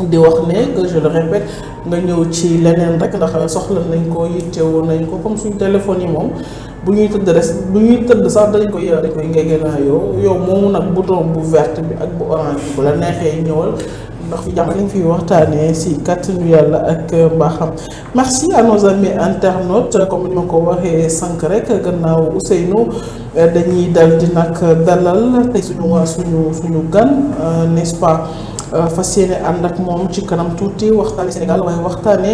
di wax ne que je le répète nga ñëw ci leneen rek ndax soxla nañ ko yittewoo nañ ko comme suñu téléphone yi moom bu ñuy tëdd sax dañ koy ngegeenaayoo yow moomu nag bouton bu verte bi ak bu orange bi bu la neexee ñëwal ndax fi jàmm lañ fiy waxtaanee si kàttanu yàlla ak mbaaxam. merci à nos amis internautes comme ni ma ko waxee sànq rek gannaaw Ousseynou dañuy dal di nag dalal tey suñu gan n'est-ce pas. fas yéene ànd ak moom ci kanam tuuti waxtaane Sénégal waaye waxtaane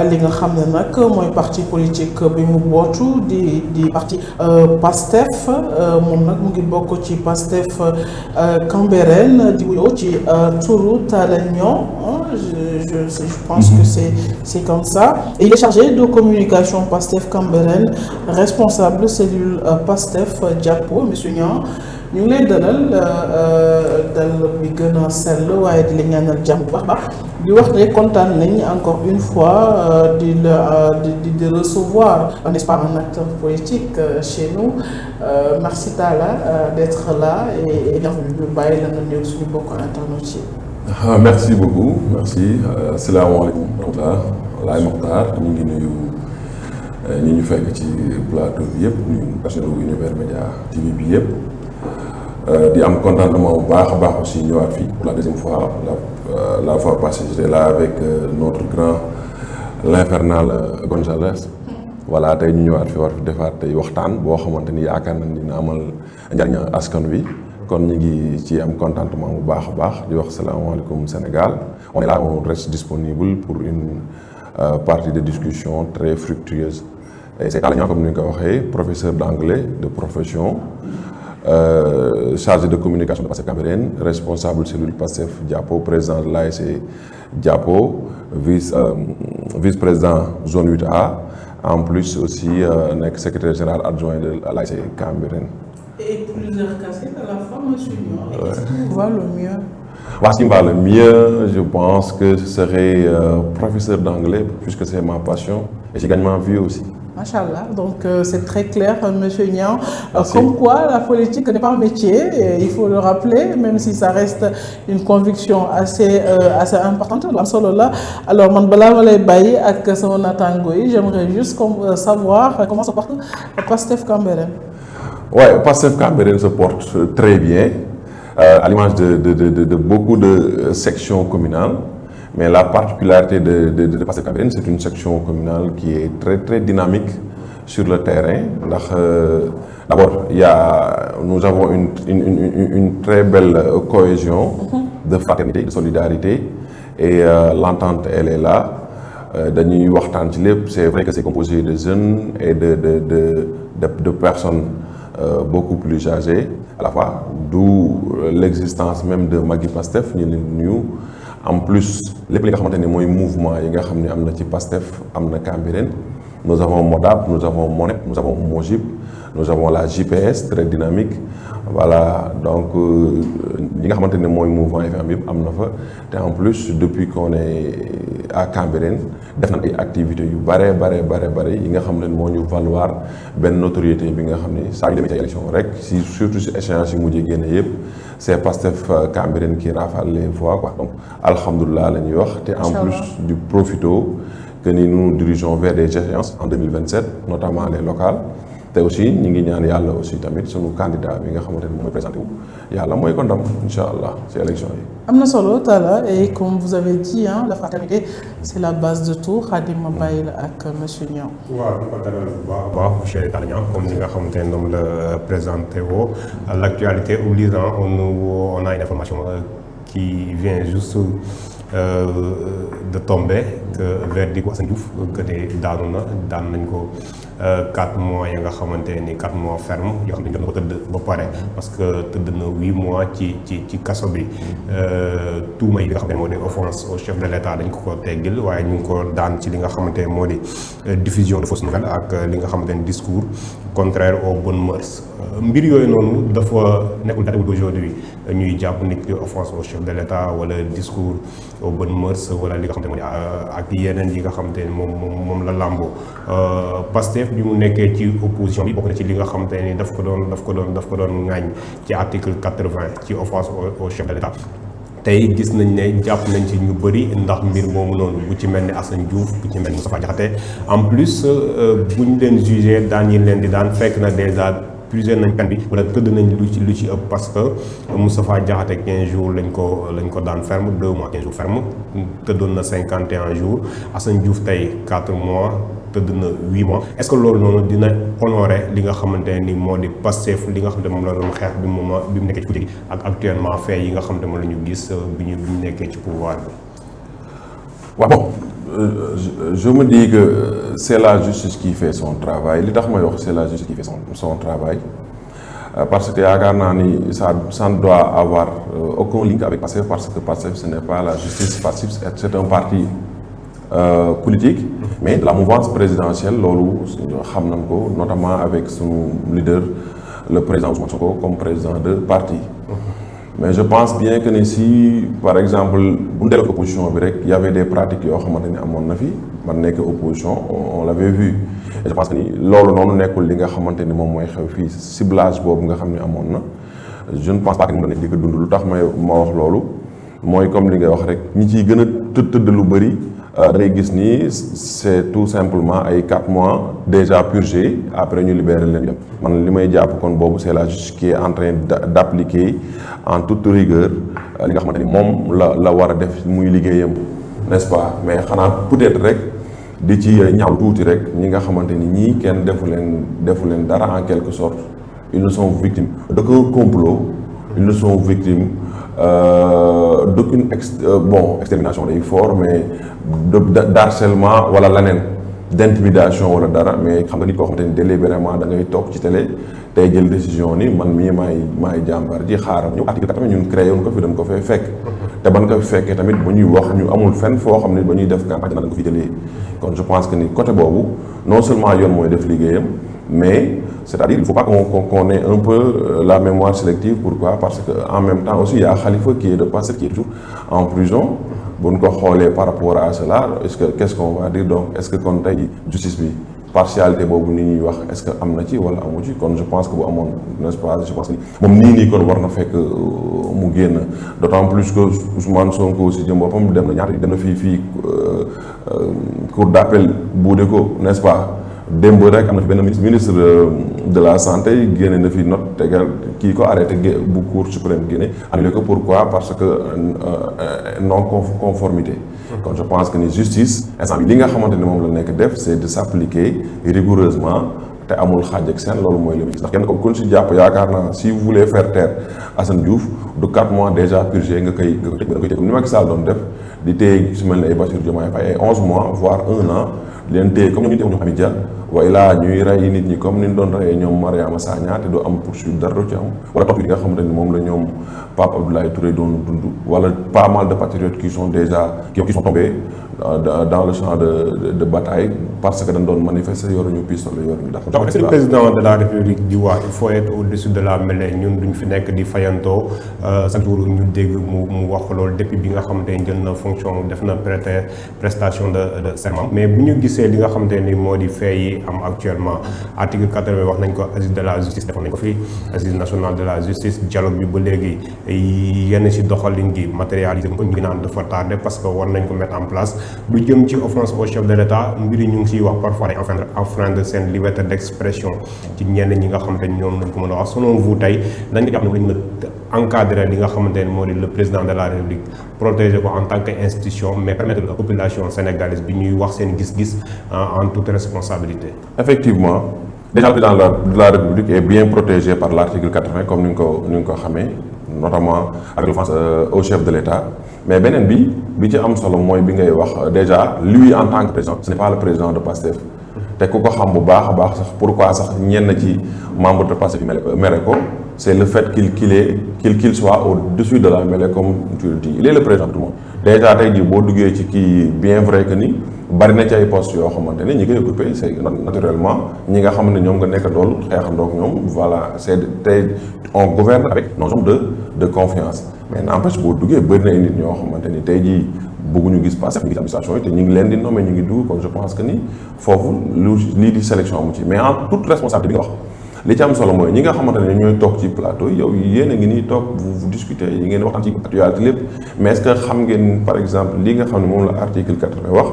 li nga xam ne nag mooy parti politique bi mu bootu di parti PASTEF moom nag mu ngi bokk ci PASTEF Cambérène di wuyoo ci turu Talla Niang je pense que c'est comme ça et il est chargé de communication PASTEF Cambérène responsable cellule PASTEF Diapo monsieur Niang ñu ngi lay dal bi gën a sell waaye di la ñaanal jàmm bu baax di wax ne kontaan nañ encore une fois di recevoir n'est-ce pas un acteur politique chez nous merci Talla d'être là et bienvenue ñu bàyyi la nga nuyu suñu bokk internautes yi. merci beaucoup merci asalaamaaleykum Laye Mokhtar ñu ngi nuyu ñi ñu fekk ci plateau bi yëpp nuyu personnel Univers Média TV bi yëpp. di am contentement bu baax a baax aussi ñëwaat fii pour la deuxième fois la fois passée j'étais là avec notre grand l'infernal Gonzalez voilà tey ñu ñëwaat fi war fi defaat tey waxtaan boo xamante ni yaakaar nañ dina amal njariñ askan wi kon ñu ngi ci am contentement bu baax a baax di wax salaamaaleykum Sénégal on est là on reste disponible pour une partie de discussion très fructueuse et c'est Talla Niang comme ni nga ko waxee professeur d'anglais de profession chargé de communication de PASTEF Cambérène responsable cellule PASTEF Diapo président de l'ASC Diapo vice-président zone 8A en plus aussi nekk secrétaire général adjoint de l'ASC Cambérène. Et plusieurs casquettes à la fois monsieur Niang. Qu'est-ce qui vous va le mieux? Ce qui me va le mieux je pense que ce serait professeur d'anglais puisque c'est ma passion et je gagne ma vie aussi. Machallah, donc c'est très clair, monsieur Niang. Comme quoi la politique n'est pas un métier, et il faut le rappeler, même si ça reste une conviction assez importante. Alors, man bala ma lay bàyyi ak sama natango yi, j'aimerais juste savoir comment se porte PASTEF Cambérène. Ouais, PASTEF Cambérène se porte très bien, à l'image de beaucoup de sections communales. Mais la particularité de PASTEF Cambérène, c'est une section communale qui est très très dynamique sur le terrain. D'abord, nous avons une très belle cohésion de fraternité, de solidarité, et l'entente elle est là. Dañuy waxtaan ci lépp, c'est vrai que c'est composé de jeunes et de personnes beaucoup plus âgées à la fois, d'où l'existence même de Magui PASTEF ñu leen nuyu. En plus lépp li nga xamante ne mooy mouvement yi nga xam ne am na ci PASTEF am na Cambérène nous avons MODAP nous avons MONEP nous avons MOJIP nous avons la JPS très dynamique voilà donc li nga xamante ne mooy mouvement yi fi am yëpp am na fa te en plus depuis qu'on est à Cambérène def nañ ay activités yu bare yi nga xam ne moo ñu valoir benn notoriété bi nga xam ne saa yu demee ci élection rek surtout si échéance yi mujjee génne yëpp c'est PASTEF Cambérène qui rafale les voix quoi donc alhamdulilah la ñuy wax te en plus du profito que ni nous dirigeons vers des échéances en 2027 notamment les locales te aussi ñu ngi ñaan yàlla aussi tamit sunu candidat bi nga xamante ne mooy présenté wu yàlla mooy ko ndam incha allah ci élection yi. am na solo Talla et comme vous avez dit la fraternité c'est la base de tout Khadim ma bàyyi la ak monsieur Niang. waaw di ko dalal bu baax a baax monsieur Talla Niang comme ni nga xamante ne moom la présenté woo l'actualité obligeant on a une information qui vient juste de tomber que verdict Assane Diouf que ne daan nañ ko 4 mois yi nga xamante ni 4 mois ferme yoo xam ne jot na ko tëdd ba pare parce que tëdd na 8 mois ci kaso bi tuuma yi nga xamante ne moo di offense au chef de l'État dañ ko teggil waaye ñu ngi ko daan ci li nga xamante ne moo di diffusion de fausses nouvelles ak li nga xamante ne discours contraire aux bonnes mœurs mbir yooyu noonu dafa nekkul date d'aujourd'hui ñuy jàpp nit ki offense au chef de l'État wala discours aux bonnes mœurs wala li nga xamante ne moo di ak yeneen yi nga xamante ne moom la làmboo Pastef bi mu nekkee ci opposition bi bokk na ci li nga xamante ne daf ko doon ŋaañ ci article 80 ci offense au chef de l'État tey gis nañ ne jàpp nañ ci ñu bëri ndax mbir moomu noonu bu ci mel ni Assane Diouf bu ci mel ni Moustapha Diakhaté en plus bu ñu leen jugé daan yi leen di daan fekk na déjà plusieurs nañ peine bi wala tëdd nañ lu ci ëpp parce que Moustapha Diakhaté 15 jours lañ ko daan ferme 2 mois 15 jours ferme tëddoon na 51 jours Assane Diouf tey 4 mois tëdd na 8 mois est-ce que loolu noonu dina honorer li nga xamante ne ni moo di Pastef li nga xamante moom la doon xeex bi mu nekkee ci kujje gi ak actuellement fait yi nga xamante moom la ñu gis bi ñu nekkee ci pouvoir bi. waaw bon je me dis que c'est la justice qui fait son travail li tax may wax c'est la justice qui fait son travail parce que yaakaar naa ni ça ne doit avoir aucun link avec Pastef parce que Pastef ce n'est pas la justice. Pastef c'est un parti politique mais de la mouvance présidentielle loolu xam nañ ko notamment avec son leader le président Ousmane Sonko comme président de parti. Mais je pense bien que ni si par exemple bu ñu delloo opposition bi rek y avait des pratiques yoo xamante ni amoon na fi man nekk opposition on l'avait vu et je pense que ni loolu noonu nekkul li nga xamante ni moom mooy xew fii ciblage boobu nga xam ni amoon na je ne pense pas que ni mën na di ko dund lu tax ma wax loolu mooy comme li ngay wax rek ñi ciy gën a tëdd lu bëri da ngay gis ni c'est tout simplement ay 4 mois déjà purgés après ñu libérer leen yëpp man li may jàpp kon boobu c'est la justice qui est en train d'appliquer en toute rigueur li nga xamante ni moom la war a def muy liggéeyam n'est-ce pas mais xanaa peut-être rek di ci ñaaw tuuti rek ñi nga xamante ni ñii kenn defu leen dara en quelque sorte ils ne sont victimes d'aucun complot ils ne sont victimes d'aucune extermination day fort mais d'harcèlement wala leneen d'intimidation wala dara mais xam nga nit koo xamante ni délibérément da ngay toog ci télé tey jël décision ni man mii maay jàmbar ji xaaral ñu article 80 ñun créé woon ko fi dañ ko fay fekk te ban ko fi fekkee tamit ba ñuy wax ñu amul fenn foo xam ne ba ñuy def campagne dañ ko fi jëlee kon je pense que ni côté boobu non seulement yoon mooy def liggéeyam mais c'est-à-dire il faut pas qu'on ait un peu la mémoire sélective. Pourquoi? Parce que en même temps aussi il y a Khalifa qui est de Pastef qui est toujours en prison bu ñu ko xoolee par rapport à cela qu'est-ce qu'on va dire donc est-ce que kon tey justice bi partialité boobu ni ñuy wax est-ce que am na ci wala amu ci kon je pense que bu amoon n'est-ce pas je pense que moom nii kon war na fekk mu génn d'autant plus que Ousmane Sonko si jëm boppam dem na fii cour d'appel buude ko n'est-ce pas démb rek am na fi benn ministre de la santé génne na fi note tegal kii ko arrêté bu cour suprême génne annulé ko pourquoi parce que non conformité kon je pense que ni justice instant bi li nga xamante ne moom la nekk def c'est de s'appliquer rigoureusement te amul xaaj ak seen loolu mooy li ndax kenn ko kon si jàpp yaakaar naa si vous voulez faire taire Assane Diouf du 4 mois déjà purgé nga koy tëj comme ni Macky Sall doon def di téye su mel ne ay Bassirou Diomaye Faye ay 11 mois voire 1 an di leen téye comme ñoom ñu téye ñoom Hamid Dia waaye laa ñuy rey nit ñi comme ni ñu doon reyee ñoom Mariama Sagna te du am poursuite dara du ci am wala topp yi nga xamante ni moom la ñoom Pape Abdoulaye Touré doon dund wala pas mal de patriotes qui sont tombés dans le champ de bataille parce que dañ doon manifester yoruñu pistolet yoruñu dara. donc est-ce que le président de la République di wax il faut être au-dessus de la mêlée ñun duñ fi nekk di fayantoo chaque jour ñu dégg mu wax loolu depuis bi nga xamante ni jël na fonction def na prestation de serment mais bu ñu gisee li nga xamante ni moo di fee yi am actuellement article 80 wax nañ ko assise de la justice defoon nañ ko fii assise nationale de la justice dialogue bi ba léegi yenn ci doxalin gi matérialisé ko ñu ngi naan dafa tardé parce que war nañ ko mettre en place lu jëm ci offense au chef de l'État mbir yi ñu ngi ciy wax parfois day enfreindre seen liberté d'expression ci ñenn ñi nga xamante ni ñoom lañ ko mën a wax selon vous tey dañ ko jàpp ne lañ mën a encadrer li nga xamante ne moo di le président de la République protéger ko en tant qu'institution mais permettre la population sénégalaise bi ñuy wax seen gis-gis en toute responsabilité. Effectivement déjà le président de la République est bien protégé par l'article 80 comme ni nga ko xamee notamment avec l'offense au chef de l'État mais beneen bi ci am solo mooy bi ngay wax déjà lui en tant que président ce n'est pas le président de Pastef te ku ko xam bu baax a baax sax pourquoi sax ñenn ci membre de Pastef yi mere ko c'est le fait qu'il soit au-dessus de la mêlée comme tu le dis il est le président de tout le monde déjà tey jii boo duggee ci kii bien vrai que ni bari na ci ay postes yoo xamante ne ñi koy occupé c'est naturellement ñi nga xam ne ñoom nga nekk dool xeexandoog ñoom voilà c'est tey on gouverne avec nos hommes de confiance mais n'empêche boo duggee bëri na ay nit ñoo xamante ni tey jii bëgguñu gis Pastef ñu gis administration yi te ñu ngi leen di nommer ñu ngi dugg kon je pense que ni foofu lii di sélection amu ci mais en toute responsabilité bi nga wax li ci am solo mooy ñi nga xamante ne ñooy toog ci plateau yow yéen a ngi nii toog vous discutez yi ngeen waxtaan ci actualité lépp mais est-ce que xam ngeen par exemple li nga xam ne moom la article 80 wax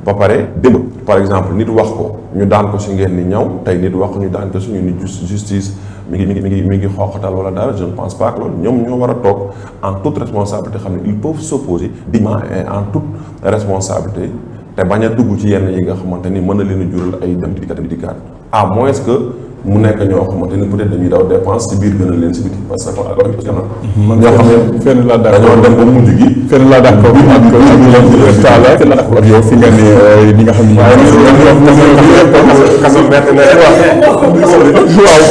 ba pare démb par exemple nit wax ko ñu daan ko si ngeen ni ñaw tey nit wax ko ñu daan ko suñu ni justice mi ngi xooxatal wala dara je ne pense pas que loolu ñoom ñoo war a toog en toute responsabilité xam ne ils peuvent s'opposer dignement et en toute responsabilité te bañ a dugg ci yenn yi nga xamante ni mën na leen a jural ay dem dikkaat à moins que mu nekk ñoo xamante ni peut-être dañuy daw dépense ci biir gën a leen si biti parce que man ñoo xam ne fenn laa dañoo dem ba mujj gi fenn laa d'accord ak taala fenn laa d'accord ak yow fi nga ne li nga xam ne kaso bett na waaw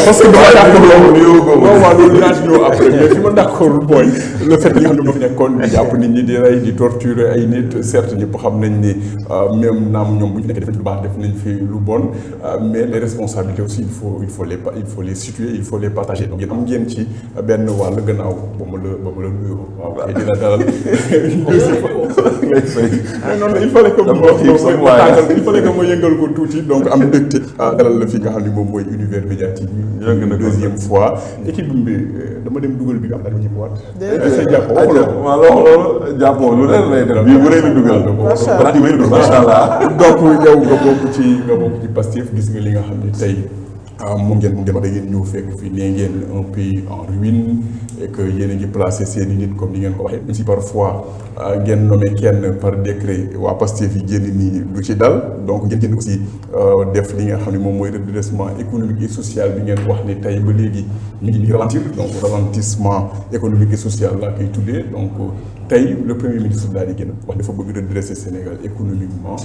parce que dama d'accord waaw loolu dinaa ci ñëw après mais fi ma d'accord mooy le fait li nga xam ne moo fi nekkoon di jàpp nit ñi di rey di torturer ay nit certes ñëpp xam nañ ni même naam ñoom bu ñu nekkee def lu baax def nañ fi lu bon mais les responsabilités aussi il faut les situer, il faut les partager. Donc yéen am ngeen ci benn wàll gannaaw ba ma la nuyoo waaw kay dina dalal non il fallait que ma yëngal ko tuuti donc am mbégte dalal la fi nga xam ne moom mooy univers médiatique bi deuxième fois équipe bi dama dem dugal bi nga am daal ñu waat waaw loolu jàppoo lu leer lay def bii bu rëy la dugal macha allah donc yow nga bokk ci Pastef gis nga li nga xam ne tey moom ngeen wax da ngeen ñëw fekk fii nee ngeen un pays en ruine et que yéen a ngi placé seen i nit comme ni ngeen ko waxee même si parfois ngeen nommé kenn par décret waa Pastef yi génn nii du ci dal donc ngeen génn aussi def li nga xam ne moom mooy redressement économique et social bi ngeen wax ni tey ba léegi mi ngi ralentir donc ralentissement économique et social laa koy tuddee donc tey le premier ministre daal di génn wax dafa bëgg redresser Sénégal économiquement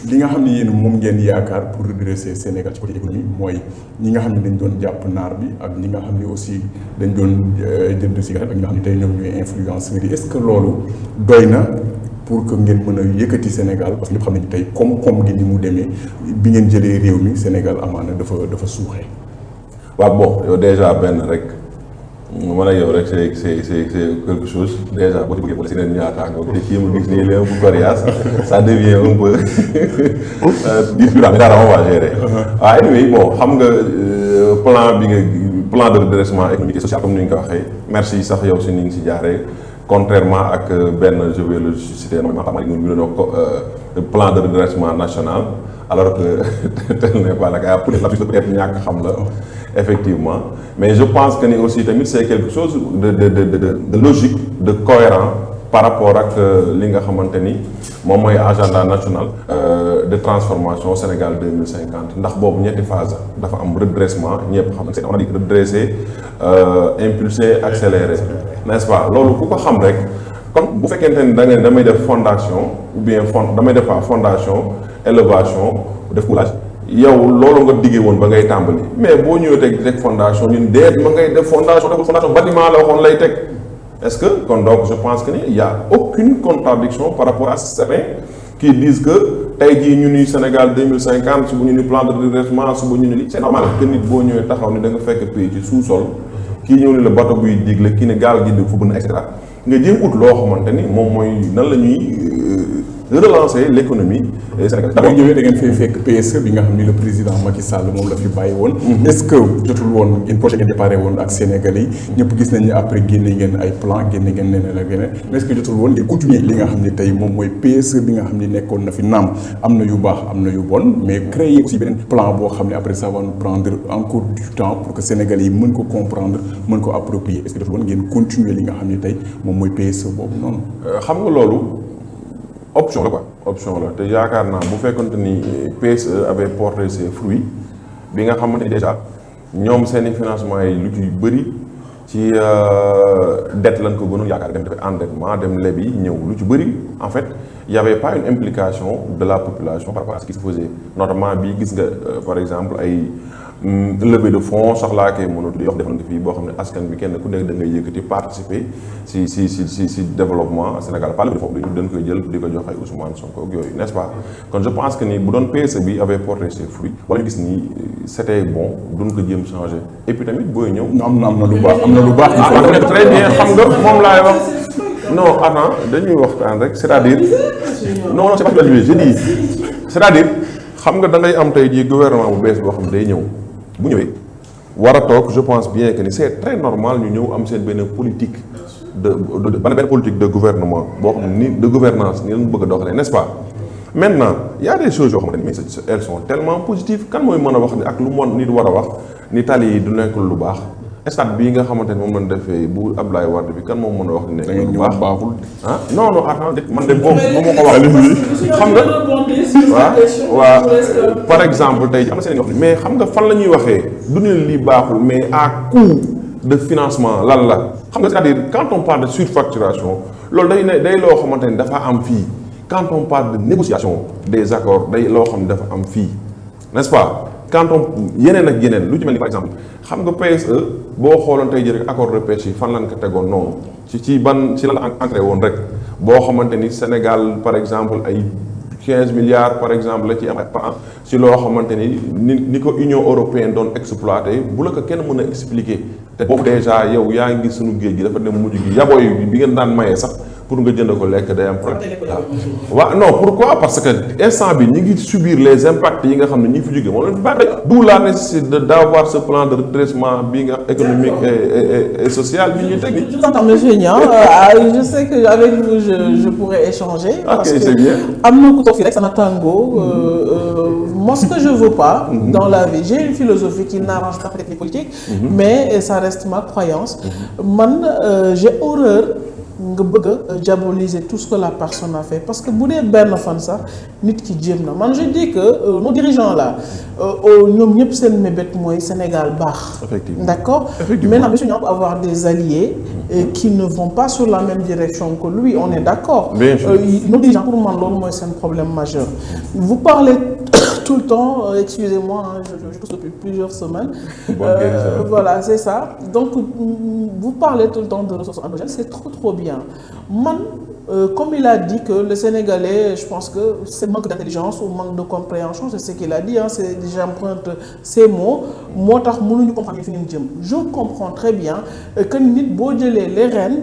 li nga xam ne yéen moom ngeen yaakaar pour redresser Sénégal ci côté économique mooy ñi nga xam ne dañ doon jàpp naar bi ak ñi nga xam ne aussi dañ doon jënd cigarette ak ñi nga xam ne tey ñoom ñooy influenceurs yi est-ce que loolu doy na pour que ngeen mën a yëkkati Sénégal parce que ñëpp xam nañu tey koom-koom gi ni mu demee bi ngeen jëlee réew mi Sénégal amaana dafa suuxee. waaw bon yow déjà benn rek man ak yow rek c'est quelque chose déjà boo ci bëggee boole si neen ñaataango te kii ma gis nii léegi bu coriace ça devient un peu difficile mais daal on va gérer. waaw anyway bon xam nga plan de redressement économique et social comme ni ñu ko waxee merci sax yow si ni ñu si jaaree contrairement ak benn je vais le citer normalement pas ñu doon wax plan de redressement national alors que tel n'est pas le cas pour les peut-être ñàkk xam la. Effectivement, mais je pense que ni aussi tamit c'est quelque chose de logique, de cohérent par rapport ak li nga xamante ni moom mooy agenda national de transformation Sénégal 2050 ndax boobu ñetti phase dafa am redressement ñëpp xam ne on a dit redresser impulser accélérer n'est-ce pas loolu ku ko xam rek kon bu fekkente ni da ngeen damay def fondation ou bien damay def fondation élevation def coulage yow loolu nga diggee woon ba ngay tàmbali mais boo ñëwee teg fondation ñun déet ma ngay def fondation bâtiment la waxoon lay teg est-ce que kon donc je pense que ni il y a aucune contradiction par rapport à certains qui disent que tey jii ñu ni Sénégal 2050 su bu ñu ni plan de redressement su bu ñu ni li c'est normal que nit boo ñëwee taxaw ni da nga fekk pays ci sous-sol kii ñëw ni la bateau buy digle kii ne gaal gi di fu bëgg et cetera nga jéem ut loo xamante ni moom mooy nan la ñuy relancer l'économie sénégalaise. d'abord ñëwee da ngeen fay fekk PSE bi nga xam ni le président Macky Sall moom la fi bàyyi woon. est-ce que jotul woon ngeen projet ngeen déparé woon ak Sénégalais yi ñëpp gis nañ ne après génne ngeen ay plan génne ngeen neneen ak yeneen mais est-ce que jotul woon ngeen continuer li nga xam ni tey moom mooy PSE bi nga xam ni nekkoon na fi naam am na yu baax am na yu bon mais créer aussi beneen plan boo xam ne après ça va nous prendre encore du temps pour que Sénégalais yi mën ko comprendre mën ko approprier est-ce que jotul woon ngeen continuer li nga xam ni tey moom mooy PSE boobu noonu. xam nga loolu. option la quoi option la te yaakaar naa bu fekkonte ni PSE avait porté ses fruits bi nga xamante ni déjà ñoom seeni financement yi lu ci bëri ci dette lañ ko gënoon yaakaar dem def endettement dem lebi ñëw lu ci bëri en fait il y avait pas une implication de la population par rapport à ce qui se faisait notamment bii gis nga par exemple ay levée de fonds soxlaa kay mënatu di wax defal nga fii boo xam ne askan bi kenn ku nekk da ngay yëkkati participer si développement Sénégal pas levée de fonds dañ koy jël di ko jox ay Ousmane Sonko ak yooyu n'est-ce pas kon je pense que ni bu doon PSE bi avait porté ses fruits wala ñu gis ni c'était bon duñ ko jéem changer et puis tamit booy ñëw. am na lu baax am na lu baax. très bien xam nga moom laay wax non attends dañuy waxtaan rek c'est-à-dire non c'est pas que je dis c'est-à-dire xam nga da ngay am tey jii gouvernement bu bees boo xam ne day ñëw bu ñëwee war a toog je pense bien que ni c'est très normal ñu ñëw am seen benn politique benn politique de gouvernement boo xam ne ni de gouvernance ni lañu bëgg a doxalee n'est-ce pas. Maintenant il y a des choses yoo xamante ni mais elles sont tellement positives kan mooy mën a wax ni ak lu mon nit war a wax ni tali yi du nekk lu baax stade bii nga xamante ni moom lañ defee bu Abdoulaye Wade bi kan moom mën a wax ni nekk lu baax baaxul ah non non attends man de moom lu ma ko wax xam nga waaw par exemple tey am na seen wax mais xam nga fan la ñuy waxee du ne lii baaxul mais à coût de financement lan la xam nga c'est-à-dire quand on parle de surfacturation loolu day loo xamante ni dafa am fii quand on parle de négociation des accords day loo xam ne dafa am fii n'est-ce pas quand on yeneen ak yeneen lu ci mel ni par exemple xam nga PSE boo xooloon tey jii rek accord de pêche yi fan lañ ko tegoon noonu ci lan la ancré woon rek boo xamante ni Sénégal par exemple ay 15 milliards par exemple la ci am par an si loo xamante ni ko Union européenne doon exploité bu la ko kenn mën a expliquer te boobu déjà yow yaa ngi gis suñu géej gi dafa dem mujj gi yabooy bi ngeen daan mayee sax pour nga jënd ko lekk day am problème waaw non pourquoi parce que instant bi ñi ngi subir les impacts yi nga xam ne ñi fi jóge moom leen fi baax d'où la nécessité d'avoir ce plan de redressement bi nga économique et social bi ñuy teg. Je t'entends monsieur Niang je sais que avec vous je pourrais échanger. Parce ok que c'est bien. am na ku toog fii rek sama tango moi ce que je veux pas dans la vie j'ai une philosophie qui n'arrange pas peut-être les politiques mais ça reste ma croyance man j'ai horreur nga bëgg a diaboliser tout ce que la personne a fait parce que bu dee benn fan sax nit ki jéem na man je dis que nos dirigeants là ñoom ñëpp seen mébét mooy Sénégal baax. Effectivement. D'accord. Maintenant monsieur Niang peut avoir des alliés qui ne vont pas sur la même direction que lui on est d'accord. Bien sûr. Nos dirigeants pour man loolu mooy seen problème majeur. Vous parlez tout le temps excusez-moi hein, je tousse depuis plusieurs semaines. Voilà c'est ça donc vous parlez tout le temps de ressources endogènes c'est trop bien man comme il a dit que le Sénégalais je pense que c'est manque d'intelligence ou manque de compréhension c'est ce qu'il a dit hein, c'est j'emprunte ces mots moo tax mënuñu comprendre fi ngeen jëm je comprends très bien que nit boo jëlee les rênes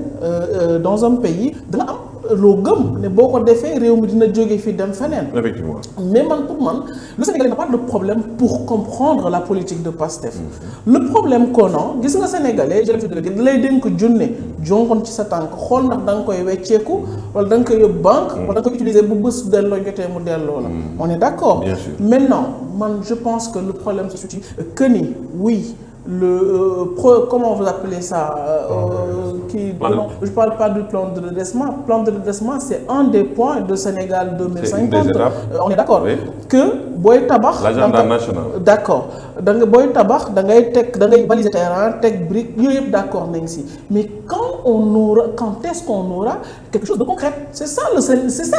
dans un pays dana am loo gëm ne boo ko defee réew mi dina jóge fii dem feneen. Effectivement. Mais pour moi, le Sénégalais n'a pas de problème pour comprendre la politique de Pastef. Le problème qu'on a, gis nga Sénégalais j'ai l'habitude de le dire da lay dénk junne jonkoon ci sa tànk xool ndax da nga koy wecceeku wala da nga koy yóbbu banque wala da nga koy utiliser bu bés delloo jotee mu delloo la. On est d'accord. Bien sûr. Maintenant man je pense que le problème se situe que ni oui. Comment vous appelez ça non, je parle pas du plan de redressement. Le plan de redressement c'est un des points de Sénégal 2050. On est d'accord. Oui. Que booy tabax. L'agenda national. D'accord da nga booy tabax da ngay baliser terrain teg brique yooyu yëpp d'accord nañ si mais quand est-ce qu'on aura quelque chose de concret c'est ça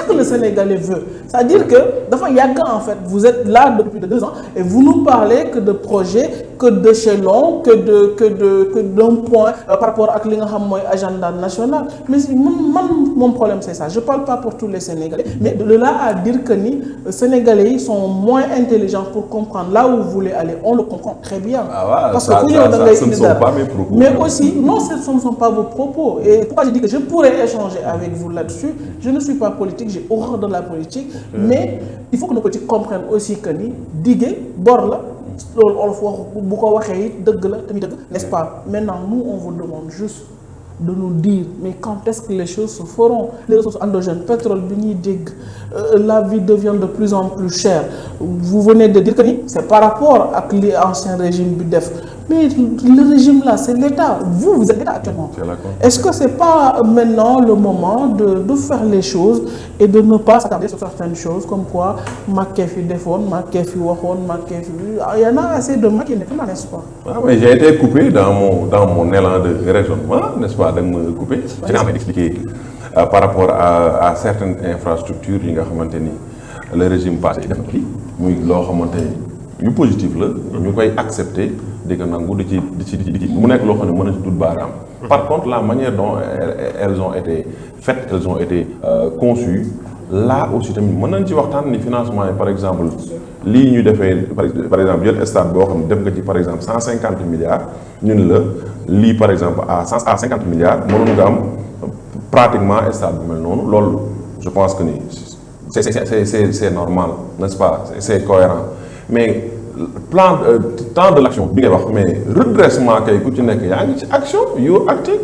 que le Sénégalais veut c'est-à-dire que dafa yàgg en fait vous êtes là depuis 2 ans et vous nous parlez que de projets que d'échelons que d'un point par rapport ak li nga xam mooy agenda national mais mon problème c'est ça je parle pas pour tous les Sénégalais mais de là à dire que ni Sénégalais yi sont moins intelligents pour comprendre là où vous voulez aller on le comprend très bien. Parce que ce ne sont pas mes propos. Mais aussi non ce ne sont pas vos propos et pourquoi je dis que je pourrais échanger avec vous là-dessus je ne suis pas politique j'ai horreur de la politique mais il faut que nos politiques comprennent aussi que ni dige bor la loolu olof wax bu ko waxee it dëgg la tamit dëgg n'est-ce pas maintenant nous on vous demande juste de nous dire mais quand est-ce que les choses se feront les ressources endogènes pétrole bi ñuy dégg la vie devient de plus en plus chère vous venez de dire que ni c'est par rapport ak li ancien régime bi def mais le régime là c'est l'État vous êtes l'État actuellement est-ce que c'est pas maintenant le moment de faire les choses et de ne pas s'attarder sur certaines choses comme quoi Macky fi defoon Macky fi waxoon Macky fi il y en a assez de Macky maintenant n'est-ce pas mais j'ai été coupé dans mon élan de raisonnement n'est-ce pas da nga ma coupé ci nga expliquer par rapport à certaines infrastructures yi nga xamante ni le régime passé def na fi muy loo xamante ni yu positif la ñu koy accepter di ko nangu di ci mu nekk loo xam ne mën na ci dut baaraam. Par contre la manière dont elles ont été faites elles ont été conçues là aussi tamit mën nañ ci waxtaan ni financement yi par exemple lii ñu defee par exemple jël stade boo xam ne def nga ci par exemple 150 milliards ñu ne la lii par exemple à 50 milliards mënoon nga am pratiquement stade bu mel noonu loolu je pense que ni c'est normal n'est-ce pas c'est cohérent mais temps de l'action bi ngay wax mais redressement kay ku ci nekk yaa ngi ci action you acting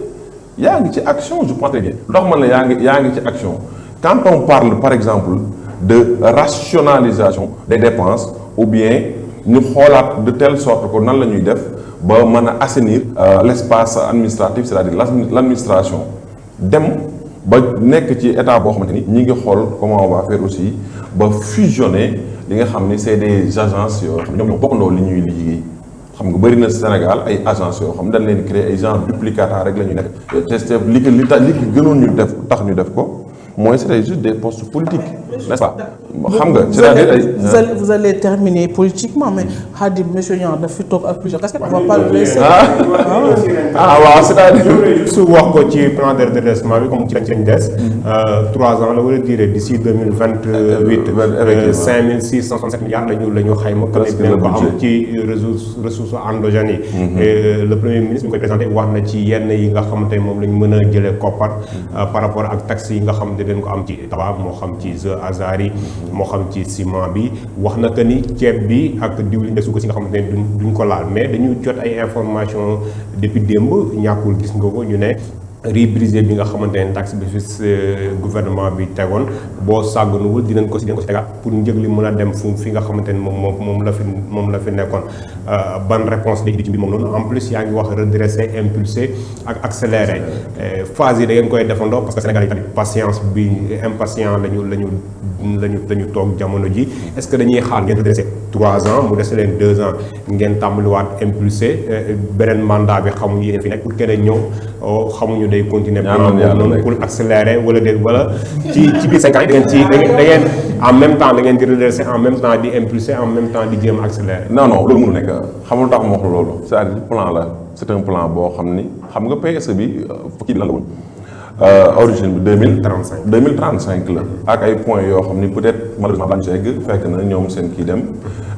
yaa ngi ci action je pense très bien ndox man la yaa ngi ci action quand on parle par exemple de rationalisation des dépenses ou bien ñu xoolaat de telle sorte que nan la ñuy def ba mën a assainir l'espace administratif c'est-à-dire l'administration dem ba nekk ci état boo xamante ni ñi ngi xool comment on va faire aussi ba fusionner li nga xam ni c'est des agences yoo xam ne ñoom ñoo bokkandoo li ñuy liggéey xam nga bëri na Sénégal ay agences yoo xam ne dañ leen créer ay genre duplicata rek la ñuy nekk te li gënoon ñu def tax ñu def ko mooy c'était juste des postes politiques n'est-ce pas xam nga c'est-à-dire vous allez terminer politiquement mais Khadim monsieur Niang daf fi toog ak plusieurs casquettes on va pas le laisser waaw c'est-à-dire su wax ko ci plan de redressement bi comme ci lañ des 3 ans la war a dire d'ici 2028 5667 milliards la ñu xayma que ne dinañ ko am ci ressources endogènes yi le premier ministre bi koy présenté wax na ci yenn yi nga xamante ne moom la ñu mën a jëlee koppar par rapport ak taxes yi nga xam ne dañ ko am ci tabac moo xam ci hasard yi moo xam ci ciment bi wax na que ni ceeb bi ak diwlin de suukar si nga xamante ne duñ ko laal mais dañu jot ay information depuis démb ñàkkul gis nga ko ñu ne riz brisé bi nga xamante ne taxe bi fi gouvernement bi tegoon boo sàgganuwul dinañ ko si tegaat pour njëg li mën a dem fi nga xamante ne moom la fi nekkoon ban réponse day indi ci mbir moom noonu en plus yaa ngi wax redresser impulser ak accélérer phase yi da ngeen koy defandoo parce que Sénégal yi tamit patience bi impatient lañu toog jamono ji est-ce que dañuy xaar ngeen redresser 3 ans mu des leen 2 ans ngeen tàmbaliwaat impulser beneen mandat bi xamuñu yéen fi nekk pour keneen ñëw xamuñu day continuer noonu pour accélérer wala déet wala ci biir 5 ans da ngeen en même temps da ngeen di redresser en même temps di impulser en même temps di jéem accélérer. non loolu mënu nekk xamul tax ma wax loolu c'est-à-dire plan la c'est un plan boo xam ni xam nga PSE bi kii bi lan la woon origine bi 2035 la ak ay points yoo xam ni peut-être malheureusement bañ ci egg fekk na ñoom seen kii dem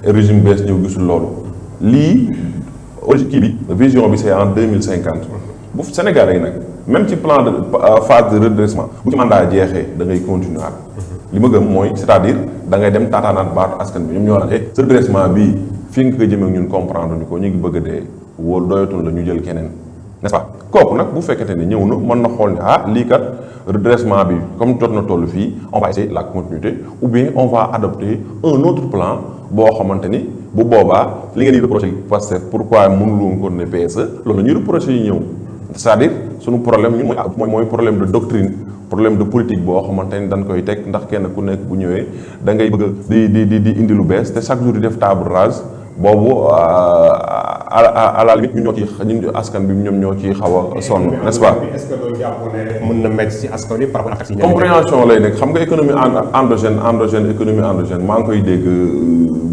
régime bees ñëw gisul loolu lii origine kii bi vision bi c'est en 2050 bu Sénégal yi nag même ci plan de phase de redressement bu ci mandat jeexee da ngay continuer li ma gëm mooy c'est-à-dire da ngay dem taataanaat baatu askan bi ñoom ñoo naan ce redressement bii fi nga ko jëmee ak ñun comprendre ñu ko ñu ngi bëgg a dee wóor doyatul la ñu jël keneen n'est-ce pas kooku nag bu fekkente ni ñëw na mën na xool ne lii kat redressement bi comme jot na toll fii on va essayer la continuité ou bien on va adopter un autre plan boo xamante ni bu boobaa li ngeen di reprocher Pastef pourquoi mënul woon ko ne PSE loolu la ñuy reprocher yi ñëw c'est-à-dire suñu problème ñun mooy problème de doctrine problème de politique boo xamante ni dañ koy teg ndax kenn ku nekk bu ñëwee da ngay bëgg di indi lu bees te chaque jour di def table rase boobu à la limite ñun askan bi ñoom ñoo ciy xaw a sonn n'est-ce pas. est-ce que loolu jàpp ne mën na métti ci askan wi par rapport ak compréhension lay nekk xam nga économie endogène économie endogène maa ngi koy dégg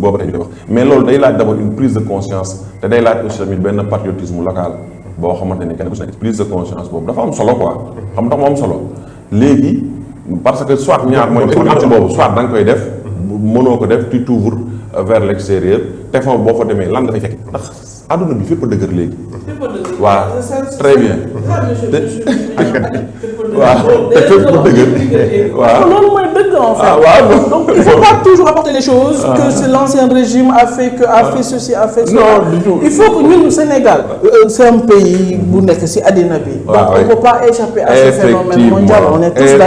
boobu dañu koy wax mais loolu day laaj d'abord une prise de conscience te day laaj aussi tamit benn patriotisme local boo xamante ni kenn ku si nekk prise de conscience boobu dafa am solo quoi xam nga dafa am solo léegi parce que soit ñaar mooy économie boobu soit da nga koy def mënoo ko def tu t'ouvres vers l'extérieur te foofu boo fa demee lan nga fay fekk ndax àdduna bi fépp a dëgër léegi. waaw très bien. waaw te fépp a dëgër. waaw loolu mooy dëgg en fait. waaw donc il faut pas toujours apporter les choses. que l'ancien régime a fait ceci a fait cela. non du tout il faut que ñun Sénégal c'est un pays bu nekk ci àddina bi. donc on ne peut pas échapper à ce phénomène mondial on est tous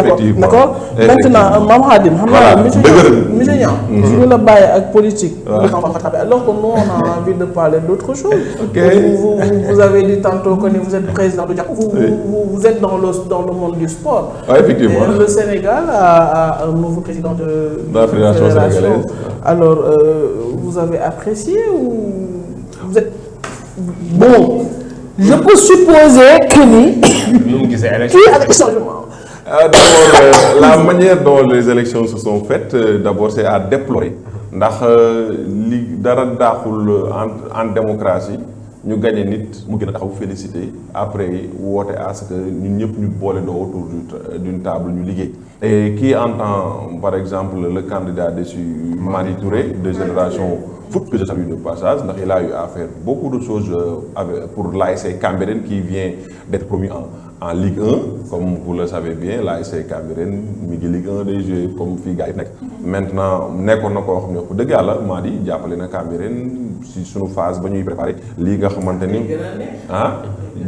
d'accord maintenant Mame Khadim xam naa monsieur Niang suñu la bàyyi ak politique. alors que nous on a envie de parler d'autre chose. Vous avez dit tantôt que vous êtes président de Diack, vous êtes dans le monde du sport. Oui, effectivement. Et le Sénégal a un nouveau président de la fédération sénégalaise. Alors, vous avez apprécié ou vous êtes bon? Je peux supposer que qui a des changements. D'abord, la manière dont les élections se sont faites, d'abord, c'est à déplorer. ndax li dara daaxul en démocratie ñu gagné nit mu gën a taxaw félicité après woote à ce que ñun ñëpp ñu boole doo autour d'une table ñu liggéey. Et qui entend par exemple le candidat déchu Mary Touré de Génération Foot que je salue de passage ndax il a eu à faire beaucoup de choses pour l'ASC Cambérène qui vient d'être promu en Ligue 1 comme vous le savez bien l'ASC Cambérène mi ngi Ligue 1 day joué comme fii gars yi nekk. maintenant nekkoon na koo xam ne wax dëgg yàlla maa di jàppale na Cambérène si suñu phase ba ñuy préparé lii nga xamante ni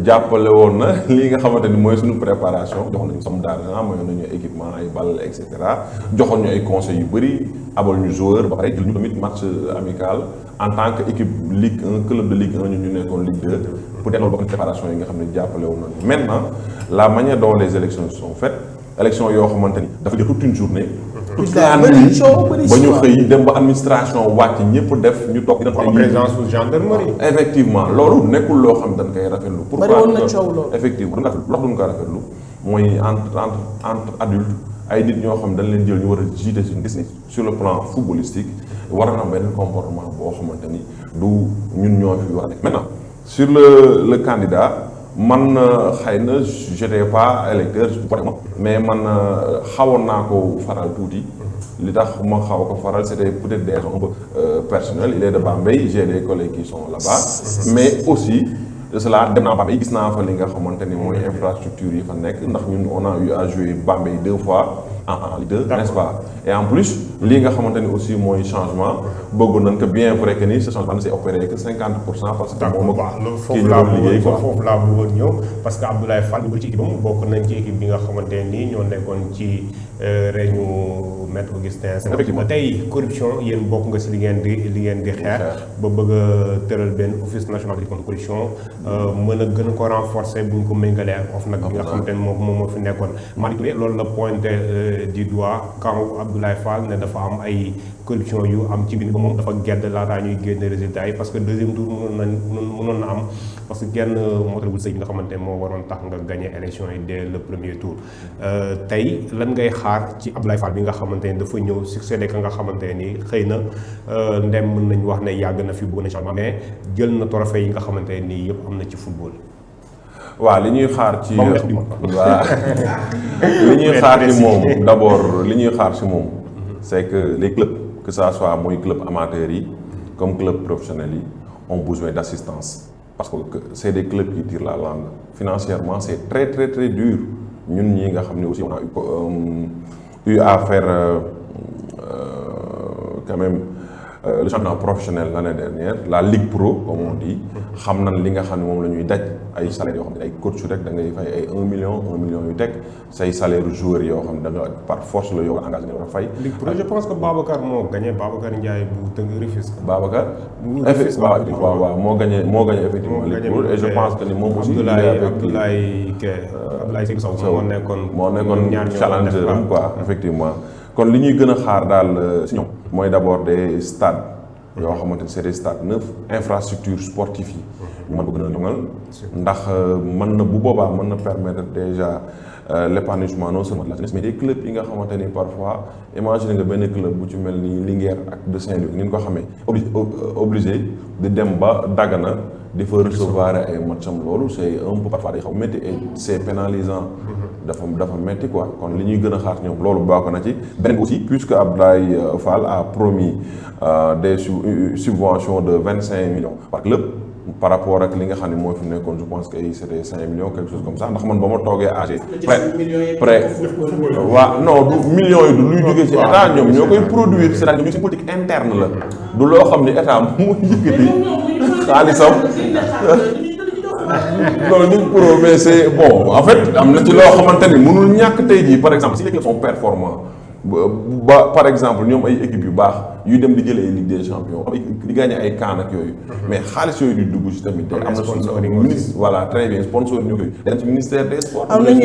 jàppale woon na lii nga xamante ni mooy suñu préparation joxoon nañu somme d'argent mayoon nañu équipement ay balles et cetera joxoon ñu ay conseils yu bëri abal ñu joueur ba pare jël ñu tamit match amical en tant que équipe Ligue 1 club de Ligue 1 ñun ñu nekkoon Ligue 2 peut-être loolu bokk na préparation yi nga xam ne jàppale woon nañu maintenant la manière dont les élections sont faites élections yoo xamante ni dafa jël toute une journée toute la nuit ba ñu xëy dem ba administration wàcc ñëpp def ñu toog. comme présence su gendarmerie. effectivement loolu nekkul loo xam dañ koy rafetlu. pourquoi bari woon na coow loolu. effectivement loolu duñ ko rafetlu mooy entre adultes ay nit ñoo xam dañ leen jël ñu war a jiite suñu gis ni sur le plan footballistique war na am benn comportement boo xamante ni du ñun ñoo fi war a nekk. maintenant sur le candidat. man xëy na j'étais pas électeur mais man xawoon naa ko faral tuuti li tax ma xaw ko faral c'était peut-être des raisons un peu personnelles il est de Bambey j'ai des collègues qui sont là-bas mais aussi de cela dem naa Bambey gis naa fa li nga xamante ni mooy infrastructure yi fa nekk ndax ñun on a eu à jouer Bambey 2 fois en Ligue 2 n'est-ce pas et en plus lii nga xamante ni aussi mooy changement bëggoon nañ que bien vrai que ni ce changement ne s'est opéré que 50% parce que moom ak kii ñu doon liggéey quoi foofu laa bëggoon ñëw parce que Abdoulaye Fall ñu bëri ci équipe am bokk nañ ci équipe bi nga xamante nii ñoo nekkoon ci réñu Maître Augustin Senghor tey corruption yéen bokk nga si li ngeen di xeex ba bëgg a tëral benn office national de lutte contre corruption mën a gën a ko renforcer bu ñu ko méngalee ak OFNAC bi nga xamante ne moom moo fi nekkoon Malick Touré loolu la pointé du doigt quand Abdoulaye Fall ne dafa am ay corruption yu am ci biir ba moom dafa gedd laataa ñuy génne résultats yi parce que deuxième tour mënoon na am parce que kenn mootalagul sëy bi nga xamante ne moo waroon tax nga gagné élection yi dès le premier tour tey lan ngay xaar ci Abdoulaye Fall bi nga xamante ne dafa ñëw succédé ka nga xamante ne ni xëy na ndem mën nañu wax ne yàgg na fi bëgg na changement mais jël na trophée yi nga xamante ne nii yëpp am na ci football. waaw li ñuy xaar ci waaw li ñuy xaar ci moom d'abord li ñuy xaar ci moom c'est que les clubs que ça soit mooy club amateurs yi comme club professionnels yi ont besoin d'assistance parce que c'est des clubs qui tirent la langue financièrement c'est très très très dur ñun ñi nga xam ne aussi on a eu à faire quand même le championnat professionnel l'année dernière la Ligue Pro comme on dit xam nañ li nga xam ne moom la ñuy daj ay salaires yoo xam ne ay coach rek da ngay fay ay 1 million yu teg say salaire joueurs yoo xam ne da nga par force la yow engagé nga war a fay. Ligue Pro je pense que Babacar moo gagné Babacar Ndiaye bu tënk Rufisque. Babacar. waaw moo gagné effectivement Ligue Pro et je pense que ni moom aussi. Abdoulaye Sow moo nekkoon challenger am quoi effectivement. kon li ñuy gën a xaar daal si ñoom mooy d'abord des stades yoo xamante ni c'est des stades neufs infrastructures sportives yi ñu mën ko gën a ñoŋal ndax mën na bu boobaa mën na permettre déjà l'épanouissement non seulement de la jeunesse mais des clubs yi nga xamante ni parfois imagine nga benn club bu ci mel ni Linguère ak de Saint-Louis ni ñu ko xamee obligé di dem ba Dagana di fa recevoir ay matcham loolu c'est un peu parfois day xaw métti et c'est pénalisant dafa métti quoi kon li ñuy gën a xaar ñoom loolu bokk na ci beneen aussi puisque Abdoulaye Fall a promis des subventions de 25 millions par club par rapport ak li nga xam ne moo fi nekkoon je pense que c'était 5 millions quelque chose comme ça ndax man ba ma toogee AG près waaw non du millions yi du luy jógee ci état ñoom ñoo koy produire c'est-à-dire ñoom ci politique interne la du loo xam ne état mu yëkkati xaalisam non Ligue Pro mais c'est bon en fait am na ci loo xamante ni mënul ñàkk tey jii par exemple si les clubs sont performants ba par exemple ñoom ay équipes yu baax yuy dem di jël ay Ligue des champions di gagner ay CAN ak yooyu mais xaalis yooyu di dugg ci tamit day am na ministre voilà très bien sponsor ñu koy dem ci ministère des sports nañu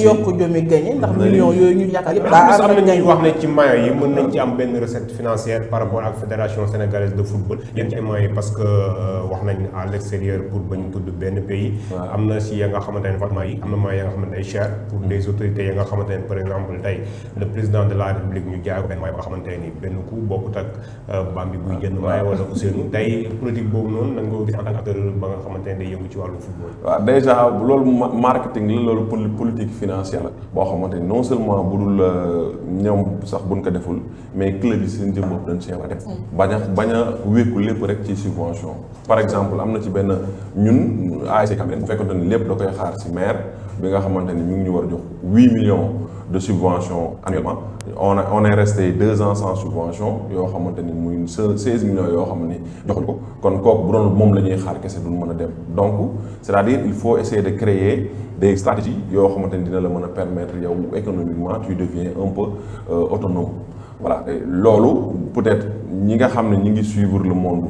yokk jomi gagné ndax millions yooyu ñu yaakaar yëpp daa am nañuy wax ne ci maillot yi mën nañ ci am benn recette financière par rapport ak fédération sénégalaise de football yéen ci ay maillot parce que wax nañ à l'extérieur pour bañ tudd benn pays am na si ya nga xamante ne vêtements yi am na maillot ya nga xamante ne ay cher pour les autorités ya nga xamante ne par exemple tey le président de la République ñu jaay ko benn maay ba nga xamante ni benn coup bokkut ak Bambi buy jënd maay wala Ousseynou tey politique boobu noonu nan nga ko gis en tant qu'acteur ba nga xamante ne day yëngu ci wàllu football. waaw déjà loolu marketing la loolu politique financière la boo xamante ni non seulement bu dul ñoom sax buñ ko deful mais club yi seen jëm bopp dañ see war a def. bañ a wékku lépp rek ci subvention. par exemple am na ci benn ñun ASC Cambérène bu fekkonte ni lépp da koy xaar ci maire bi nga xamante ni ñu ngi ñu war a jox 8 millions de subventions annuellement on est resté 2 ans sans subvention yoo xamante ni muy 16 millions yoo xam ni joxuñ ko kon kooku bu doon moom la ñuy xaar kese duñ mën a dem donc c'est-à-dire il faut essayer de créer des stratégies yoo xamante ni dina la mën a permettre yow économiquement tu deviens un peu autonome voilà loolu peut-être ñi nga xam ne ñi ngi suivre le monde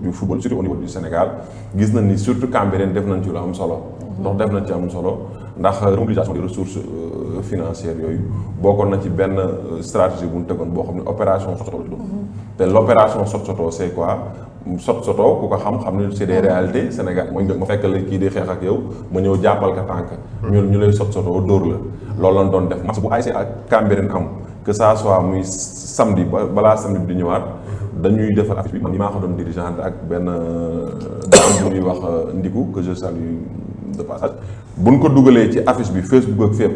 du football surtout au niveau du Sénégal gis nañ ni surtout Cambérène def nañ ci lu am solo ndax def nañ ci am solo ndax mobilisation des ressources financières yooyu bokkoon na ci benn stratégie bu ñu tegoon boo xam ne opération Sot Soto la tudd te l'opération Sot Soto c'est quoi Sot Soto ku ko xam ne c'est des réalités Sénégal mooy ma fekk la kii di xeex ak yow ma ñëw jàppal ka tànk ñu lay Sot Soto dóor la loolu lañ doon def match bu ASC ak Cambérène am que ça soit muy samedi balaa samedi bi di ñëwaat dañuy defal affiche bi man maa ko doon dirigeant ak benn dame bu ñuy wax Ndiku que je salue de passage buñ ko dugalee ci affiche bi Facebook ak fépp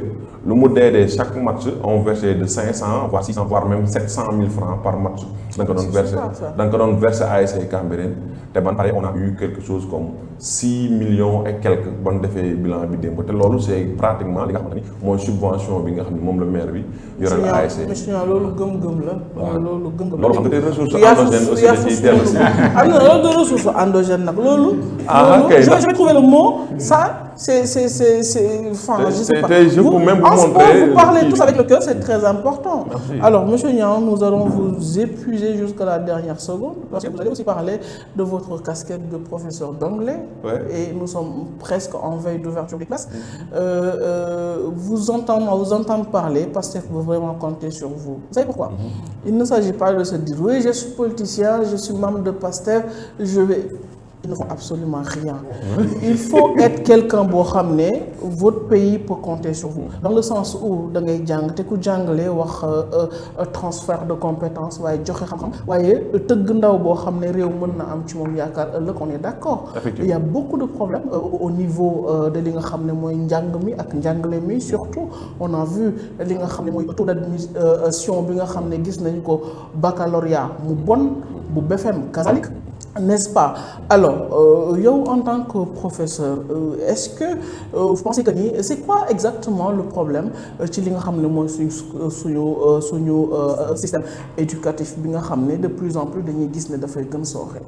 lu mu dee chaque match on versait de 500 voire 600 voire même 700 000 francs par match da nga ko doon verser ASC Cambérène te ban pare on a eu quelque chose comme 6 millions et quelques ban defee bilan bi démb te loolu c'est pratiquement li nga xamante ni mooy subvention bi nga xam ne moom la maire bi yoreel ASC. loolu gëm-gëm la. waaw loolu gëm-gëm la. loolu xam nga des ressources endogènes aussi da ciy dellu si. am na loolu de ressources endogènes nag loolu. ok je vais trouver le mot ça. C'est enfin, je sais pas. Je peux même vous montrer. Vous parlez tous avec le cœur, c'est très important. Merci. Alors, Monsieur Niang, nous allons vous épuiser jusqu'à la dernière seconde, parce que vous allez aussi parler de votre casquette de professeur d'anglais. Ouais. Et nous sommes presque en veille d'ouverture des classes. Vous entendre parler, parce que vous vraiment compter sur vous. Vous savez pourquoi? Il ne s'agit pas de se dire, oui, je suis politicien, je suis membre de PASTEF, je vais... Ils ne font absolument rien. Il faut être quelqu'un boo xam ne votre pays peut compter sur vous. Dans le sens où da ngay jàng te ku jàngale wax transfert de compétences waaye joxe xam-xam waaye tëgg ndaw boo xam ne réew mën na am ci moom yaakaar ëllëg on est d'accord. Il y a beaucoup de problèmes au niveau de li nga xam ne mooy njàng mi ak njàngale mi surtout on a vu li nga xam ne mooy taux d'admission bi nga xam ne gis nañ ko baccalauréat mu bon bu BFM kazalik. N'est-ce pas? Alors, yow en tant que professeur, est-ce que vous pensez que c'est quoi exactement le problème ci li nga xam ne mooy suñu système éducatif bi nga xam ne de plus en plus dañuy gis ne dafay gën sooxe.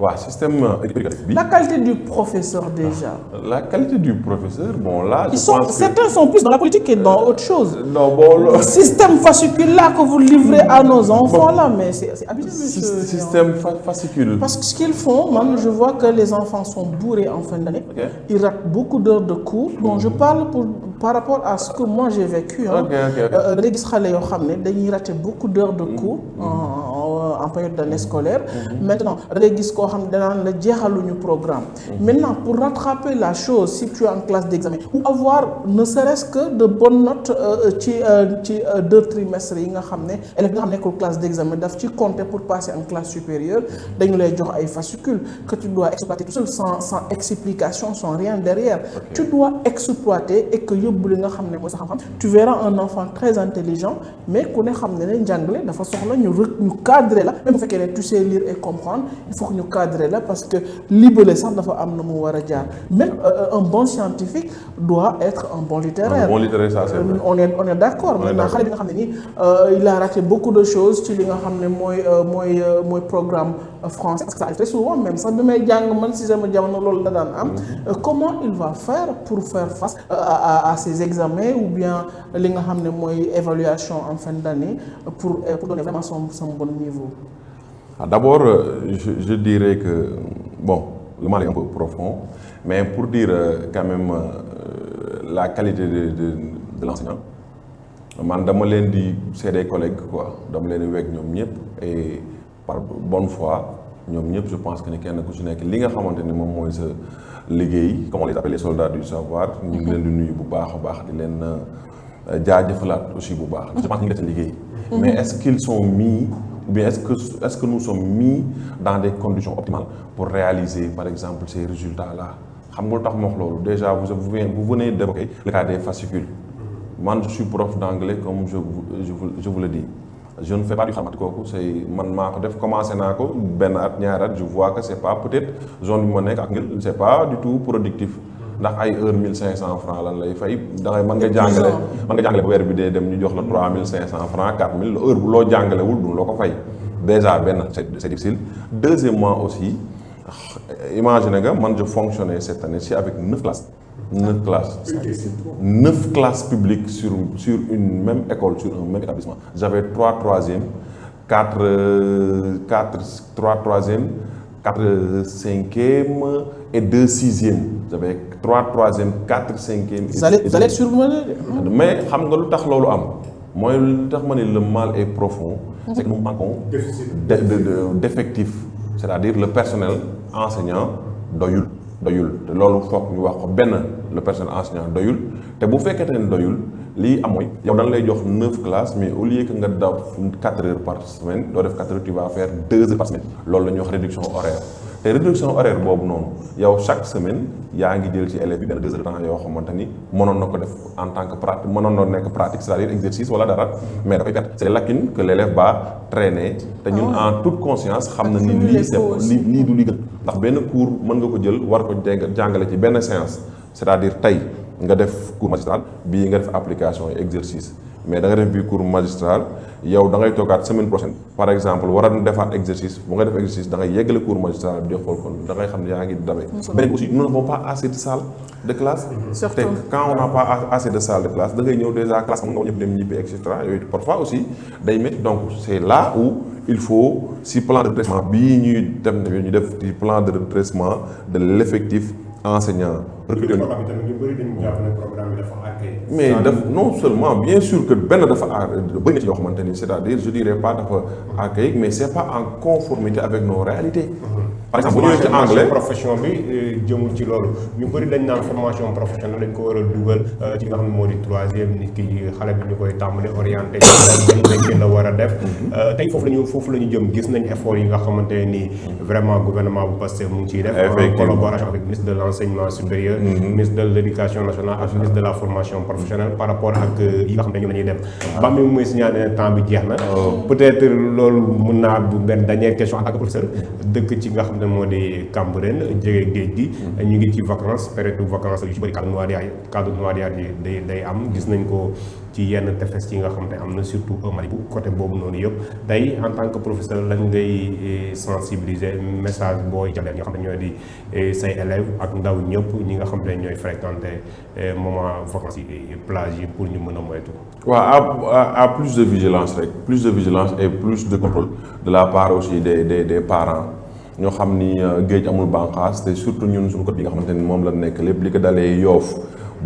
waaw système éducatif bi. La qualité du professeur déjà. La qualité du professeur, bon là. Je pense que certains sont plus dans la politique que dans autre chose. Non bon le système fascicule là que vous livrez à nos enfants là, mais c'est abusé, monsieur. Système fascicule. Parce que ce qu'ils font, man, je vois que les enfants sont bourrés en fin d'année. Okay. Ils ratent beaucoup d'heures de cours. Bon, je parle par rapport à ce que moi j'ai vécu. Da gis xale yoo xam ne dañuy rater beaucoup d'heures de cours en période d'année scolaire. Maintenant da ngay gis koo xam ne danaan la jeexaluñu programme. Maintenant pour rattraper la chose si tu es en classe d'examen ou avoir ne serait-ce que de bonnes notes ci 2 trimestres yi nga xam ne élèves yi nga xam ne nekkul classe d'examen daf ci compter pour passer en classe supérieure dañu lay jox ay fascicules que tu dois exploiter tout seul sans explication sans rien derrière. Okay. Tu dois exploiter et que yóbbu li nga xam ne mooy sa xam-xam. Tu verras un enfant très intelligent mais ku ne xam ne njàngale dafa soxla ñu cadrer la même bu fekkee ne tu sais lire et comprendre il faut que ñu cadrer la parce que libellé sax dafa am na mu war a jaar même un bon scientifique doit être un bon littéraire. Un bon littéraire, ça c'est vrai. On est d'accord. Maintenant xale bi nga xam ne nii il a raté beaucoup de choses ci li nga xam ne mooy programme français parce que ça arrive très souvent même sax bi may jàng man si sama jamono loolu da daan am. Comment il va faire pour faire face à ces examens ou bien li nga xam ne mooy évaluation en fin d'année pour donner vraiment son bon niveau? D'abord, je dirais que bon, le mal est un peu profond, mais pour dire quand même la qualité de l'enseignant, man dama leen di c'est des collègues quoi, dama leen di wekk ñoom ñëpp et par bonne foi ñoom ñëpp je pense que ni kenn ku ci nekk li nga xamante ni moom mooy sa liggéey comme on les appelle les soldats du savoir ñu ngi leen di nuyu bu baax a baax di leen jaajëfalaat aussi bu baax. Je pense que ñu ngi def seen liggéey. Mais est-ce qu'ils sont mis ou bien est-ce que nous sommes mis dans des conditions optimales pour réaliser par exemple ces résultats-là? Xam nga lu tax ma wax loolu déjà vous venez d'évoquer le cas des fascicules. Man je suis prof d'anglais comme je vous le dis. Je ne fais pas du xamati kooku c'est man maa ko def commencé naa ko benn at ñaari at je vois que c'est pas peut-être zone bi ma nekk ak ngir c'est pas du tout productif ndax ay heure 1500 francs lan lay fay dangay mën nga jàngale bu weer bi dee dem ñu jox la 3500 francs 4000 heure bu loo jàngalewul du loo ko fay déjà benn c'est difficile. Deuxièmement aussi imaginez nga man je fonctionnais cette année-ci avec 9 classes. 9 classes publiques sur une même école, sur un même établissement. J'avais 3 troisièmes, 4 troisièmes, 4 cinquièmes et 2 sixièmes. J'avais 3 troisièmes, 4 cinquièmes. Vous allez survoler. Mais xam nga lu tax loolu am mooy lu tax ma ne le mal est profond. C'est que nous manquons d'effectifs. C'est-à-dire le personnel enseignant doyul te loolu foog ñu wax ko benn le personnel enseignant doyul te bu fekkente ne doyul lii am mooy yow dañ lay jox 9 classes mais au lieu que nga daw 4 heures par semaine doo def 4 heures tu vas faire 2 heures par semaine loolu la ñuy wax réduction horaire te réduction horaire boobu noonu yow chaque semaine yaa ngi jël ci élèves bi benn 2 heures de temps yoo xamante ni mënoon na ko def en tant que pratique mënoon na nekk pratique c'est-à-dire exercice wala dara mais dafay perte c'est des lacunes que l'élève va traîner te ñun en toute conscience xam na ni lii du li gën ndax benn cours mën nga ko jël war ko jàngale ci benn séance c'est-à-dire tey nga def cours magistral bii nga def application et exercice mais da nga def bii cours magistral yow da ngay toogaat semaine prochaine par exemple war a defaat exercice bu nga def exercice da ngay yeggale cours magistral bi di xool kon da ngay xam ne yaa ngi dabee. beneen aussi nous n'avons pas assez de salles de classe. te quand on n'a pas assez de salles de classe da ngay ñëw déjà classe nga ñëpp dem ñibbi et cetera yooyu parfois aussi day métti donc c'est là où il faut si plan de redressement bii ñuy dem ñu def ci plan de redressement de l'effectif enseignant. mais non seulement bien sûr que benn dafa bëri na ci yoo xamante ni c'est-à-dire je dirais pas dafa archaïque mais c'est pas en conformité avec nos réalités. par exemple bu ñëwee ci anglais profession bi jëmul ci loolu ñu bëri dañ naan formation professionnelle dañ ko war a dugal ci nga xam ne moo di troisième nit ki xale bi ñu koy tàmbali orienté dañ la war a def tey foofu la ñu jëm gis nañ effort yi nga xamante ni vraiment gouvernement bu Pastef mu ngi ciy def en collaboration avec ministre de l'enseignement supérieur ministre de l'éducation nationale ak ministre de la formation professionnelle par rapport ak yi nga xam ne ñoom la ñuy def ba mi muy signaler temps bi jeex na peut-être loolu mun naa bu benn dernière question en tant que professeur dëkk ci nga xam ne moo di Cambérène jege géej gi ñu ngi ci vacances période vacances yu ci bëri cadre noyade yi day am gis nañ ko ci yenn tefes yi nga xam ne am na surtout Malibu côté boobu noonu yëpp tey en tant que professeur lañ ngay sensibiliser message booy jàllale ñi nga xam ne ñooy di say élèves ak ndaw ñëpp ñi nga xam ne ñooy fréquenter moment vacances yi plage yi pour ñu mën a moytu. waaw à plus de vigilance rek plus de vigilance et plus de contrôle de la part aussi des parents ñoo xam ni géej amul bànqaas te surtout ñun suñu côté bi nga xamante ni moom la nekk lépp li ko dalee Yoff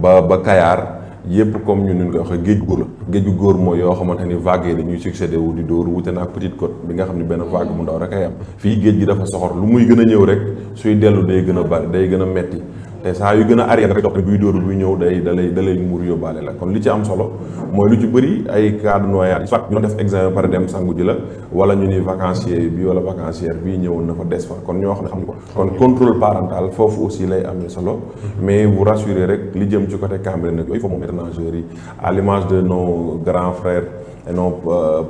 ba Kayar yëpp comme ñun ñu koy waxee géej gu góor la géej gu góor mooy yoo xamante ni vagues yi dañuy succédé wu di dóor wute na ak petite côte bi nga xam ne benn vague mu ndaw rek ay am fii géej gi dafa soxor lu muy gën a ñëw rek suy dellu day gën a bari day gën a metti te saa yu gën a arrière rek topp buy dóoru buy ñëw dalay muur yóbbaale la kon li ci am solo mooy lu ci bëri ay cas de noyade soit ñu def examen pare dem sangu ji la wala ñu ni vacancier bi wala vacancière bii ñëwoon na fa des fa kon ñoo xam ne xam ni ko kon contrôle parental foofu aussi lay amee solo mais vous rassurer rek li jëm ci côté Cambérène nag yooyu foofu moom maîtres nageurs yi à l'image de nos grands frères et non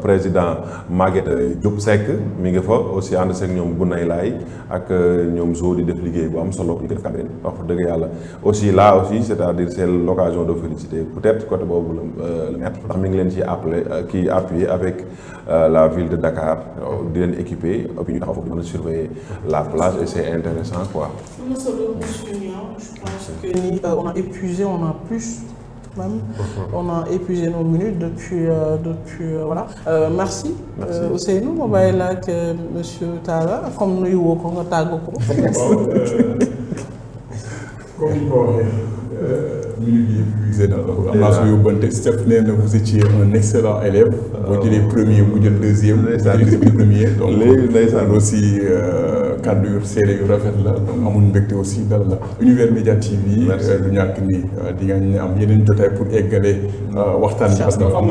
président Maguette Diop Seck mi ngi fa aussi ànd seeg ñoom Gunay Laay ak ñoom Zo di def liggéey bu am solo ñu ko def Cambérène wax dëgg yàlla aussi là aussi c'est-à-dire c'est l'occasion de féliciter peut-être côté boobu le maître ndax mi ngi leen ci appuyer avec la ville de Dakar di leen équiper et puis ñu taxaw foofu di mën a surveiller la plage et c'est intéressant quoi. Je pense que on a épuisé, on a plus même. On a épuisé nos minutes depuis voilà. Merci. Ousseynou ma bàyyi la ak monsieur Talla comme nuyu woo ko nga tàggu ko. comme ni ko waxee minute yi épuisé na am naa su yóbbante Steph nee na vous étiez un excellent élève. boo jëlee premier mu jël deuxième. mu jëlee premier donc loolu aussi kàddu yu seede yu rafet la donc amul mbégte aussi dal la Univers Média TV du ñàkk ni di nga am yeneen jotaay pour eggale waxtaan bi parce que am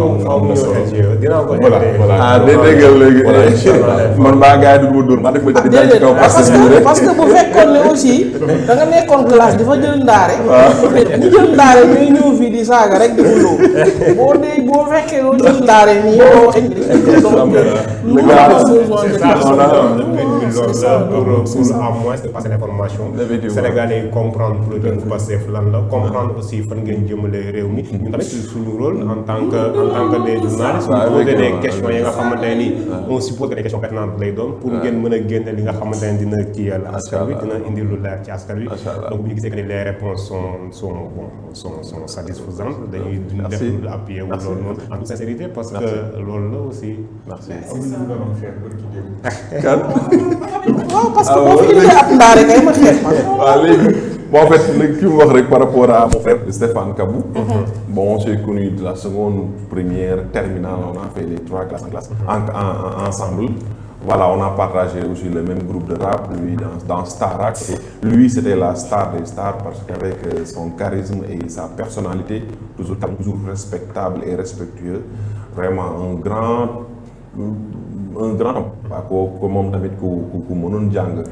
na solo. dinaa ko voilà déggal léegi man maa gars yi du ma dóor maa def ma ci daal ci kaw parce que bu fekkoon ne aussi da nga nekkoon classe dafa jël ndaare ñu jël ndaare ñuy ñëw fii di saaga rek di xuloo boo fekkee loo jël ndaare nii boo pour à moins de passer l'information sénégalais yi comprendre politique Pastef lan la comprendre aussi fan ngeen jëmale réew mi ñun tamit suñu rôle en tant que des journalistes poser des questions yi nga xamante ni on suppose que des questions pertinentes lay doon pour ngeen mën a génne li nga xamante ne dina kiyal askan wi dina indi lu leer ci askan wi donc bu ñu gisee que les réponses sont satisfaisantes dañuy def lu appuyer wu loolu noonu en toute sincérité parce que loolu la aussi waaw parce que boo fi indee ab ndaare kay ma xeex ma. waaw léegi bon en fait léegi ki mu wax rek par rapport à mon frère Stéphane Kabou. Bon on s'est connu de la seconde première terminale on a fait les 3 classes en classe ensemble. Voilà, on a partagé aussi le même groupe de rap, lui dans Starac. Et lui, c'était la star des stars parce qu'avec son charisme et sa personnalité, toujours respectable et respectueux, vraiment un grand homme. Ko moom tamit ku mënoon jàng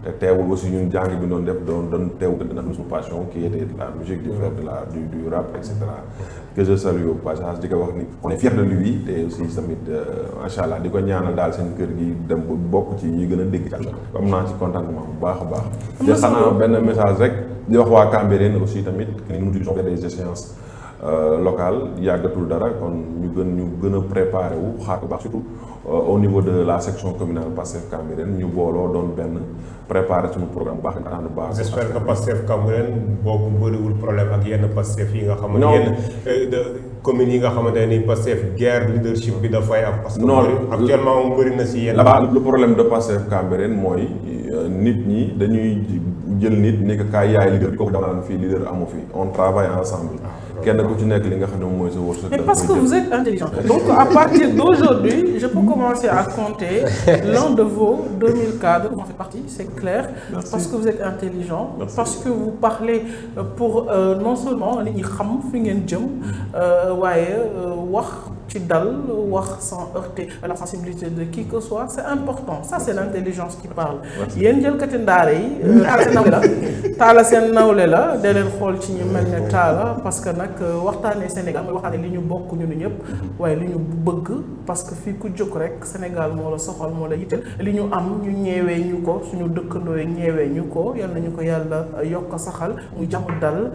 te teewul aussi ñun jàng bi doon def doon teewul dina am suñu passion qui était de la musique di faire du rap et cetera. Que je salue au passage di ko wax ni on est fier de lui te aussi tamit macha allah di ko ñaanal daal seen kër gi dem ba bokk ci ñi gën a dégg ci am naa ci contentement bu baax a baax. te xanaa benn message rek di wax waa Cambérène aussi tamit que ni nous utilisons des échéances locales yàggatul dara kon ñu gën a préparer wu xaar ko baax surtout au niveau de la section communale Pastef Cambérène ñu booloo doon benn préparer suñu programme bu baax a baax. j'espère que Pastef Cambérène boobu bëriwul problème ak yenn Pastef yi nga xamante yenn communes yi nga xamante ni Pastef guerre leadership bi dafay am. parce que actuellement moom bëri na si yenn. là-bas le problème de Pastef Cambérène mooy nit ñi dañuy jël nit nekk kaay yaay leader bi kooku dama naan fii leader amu fi on travaille ensemble. kenn ku ci nekk li nga xam ne moom mooy sa wërsëg. mais parce que vous êtes intelligent. donc à partir d'aujourd'hui je peux commencer à compter l'un de vos 2000 cadres vous en faites partie c'est clair. Merci. Parce que vous êtes intelligent. Merci. Parce que vous parlez pour non seulement nit ñi xam fi ngeen jëm waaye wax ci dal wax sans heurter la sensibilité de qui que soit c'est important ça c'est l'intelligence qui parle. yéen jëlkati ndaare yi. taala seen nawle la da leen xool ci ñu mel ne taala parce que nag waxtaanee Sénégal mooy waxtaanee li ñu bokk ñu ni ñëpp waaye li ñu bëgg parce que fii ku jóg rek Sénégal moo la soxal moo la yitteel li ñu am ñu ñeewee ñu ko suñu dëkkandoo yi ñeewee ñu ko yal nañu ko yàlla yokk saxal mu jàmm dal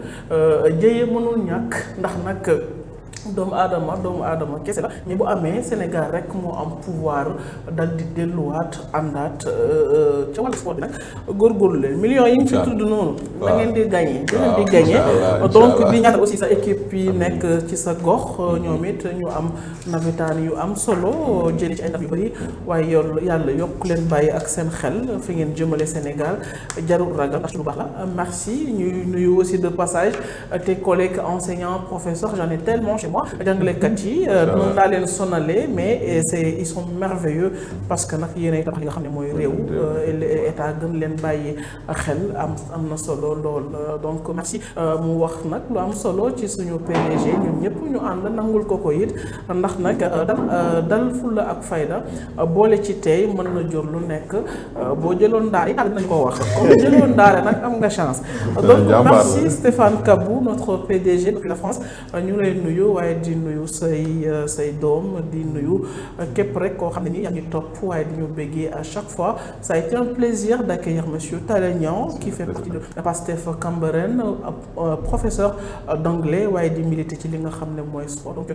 jëye mënul ñàkk ndax nag doomu aadama kese la mais bu amee Sénégal rek moo am pouvoir dal di delluwaat àndaat ca wàllu sport bi nag góorgóorlu leen millions yi ñu fi tudd noonu da ngeen di gagné donc di ñaanal aussi sa équipe yi nekk ci sa gox ñoom it ñu am nawetaan yu am solo jëli ci ay ndam yu bëri waaye yàlla yokk leen bàyyi ak seen xel fi ngeen jëmale Sénégal jarul ragal ndax lu baax la merci ñuy nuyu aussi de passage tes collègues enseignants professeurs j'en ai tellement moi jàngalekat yi noonu laa leen sonalee mais ils sont merveilleux parce que nag yéenay tax li nga xam ne mooy réew état gën leen bàyyi xel am na solo lool donc merci mu wax nag lu am solo ci suñu PDG ñun ñëpp ñu ànd nangul ko it ndax nag dal fulla ak fayda boole ci tey mën na jur lu nekk boo jëloon ndaare yi nañ ko wax comme jëloon ndaare nag am nga chance donc merci Stéphane Kabou notre PDG depuis la France ñu lay nuyu waaye di nuyu say doom di nuyu képp rek koo xam ne nii yaa ngi topp waaye di ñu béggee à chaque fois ça a été un plaisir d'accueillir monsieur Talla Niang qui fait partie de Pastef Cambérène professeur d'anglais waaye di militer ci li nga xam ne mooy sport donc